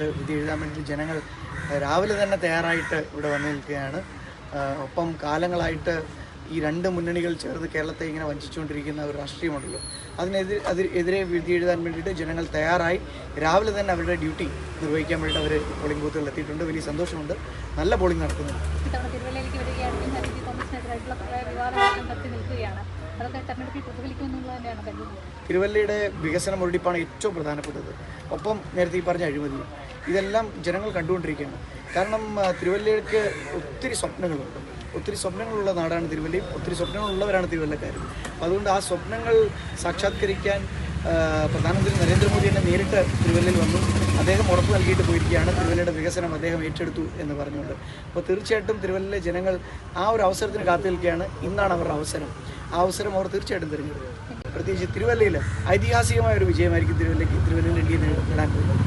വേണ്ടിയിട്ട് വിധി എഴുതാൻ വേണ്ടിയിട്ട് ജനങ്ങൾ രാവിലെ തന്നെ തയ്യാറായിട്ട് ഇവിടെ വന്നു നിൽക്കുകയാണ്. ഒപ്പം കാലങ്ങളായിട്ട് ഈ രണ്ട് മുന്നണികൾ ചേർന്ന് കേരളത്തെ ഇങ്ങനെ വഞ്ചിച്ചുകൊണ്ടിരിക്കുന്ന ഒരു രാഷ്ട്രീയമുണ്ടല്ലോ, അതിനെതിരെ വിധി എഴുതാൻ വേണ്ടിയിട്ട് ജനങ്ങൾ തയ്യാറായി രാവിലെ തന്നെ അവരുടെ ഡ്യൂട്ടി നിർവഹിക്കാൻ വേണ്ടിയിട്ട് അവർ പോളിംഗ് ബൂത്തുകളിൽ എത്തിയിട്ടുണ്ട്. വലിയ സന്തോഷമുണ്ട്. നല്ല പോളിംഗ് നടക്കുന്നുണ്ട്. തിരുവല്ലയുടെ വികസന മുരടിപ്പാണ് ഏറ്റവും പ്രധാനപ്പെട്ടത്. ഒപ്പം നേരത്തെ ഈ പറഞ്ഞ അഴിമതി, ഇതെല്ലാം ജനങ്ങൾ കണ്ടുകൊണ്ടിരിക്കുകയാണ്. കാരണം തിരുവല്ലയ്ക്ക് ഒത്തിരി സ്വപ്നങ്ങളുണ്ട്, ഒത്തിരി സ്വപ്നങ്ങളുള്ള നാടാണ് തിരുവല്ലയും, ഒത്തിരി സ്വപ്നങ്ങളുള്ളവരാണ് തിരുവല്ലക്കാർ. അപ്പോൾ അതുകൊണ്ട് ആ സ്വപ്നങ്ങൾ സാക്ഷാത്കരിക്കാൻ പ്രധാനമന്ത്രി നരേന്ദ്രമോദി തന്നെ നേരിട്ട് തിരുവല്ലയിൽ വന്നു. അദ്ദേഹം ഉറപ്പ് നൽകിയിട്ട് പോയിരിക്കുകയാണ് തിരുവല്ലയുടെ വികസനം അദ്ദേഹം ഏറ്റെടുത്തു എന്ന് പറഞ്ഞുകൊണ്ട്. അപ്പോൾ തീർച്ചയായിട്ടും തിരുവല്ലയിലെ ജനങ്ങൾ ആ ഒരു അവസരത്തിന് കാത്തു നിൽക്കുകയാണ്. ഇന്നാണ് അവരുടെ അവസരം. ആ അവസരം അവർ തീർച്ചയായിട്ടും തിരഞ്ഞെടുക്കും. പ്രത്യേകിച്ച് തിരുവല്ലയിൽ ഐതിഹാസികമായ ഒരു വിജയമായിരിക്കും തിരുവല്ലയിൽ എൻ ഡി എ നേടാൻ പോകുന്നത്.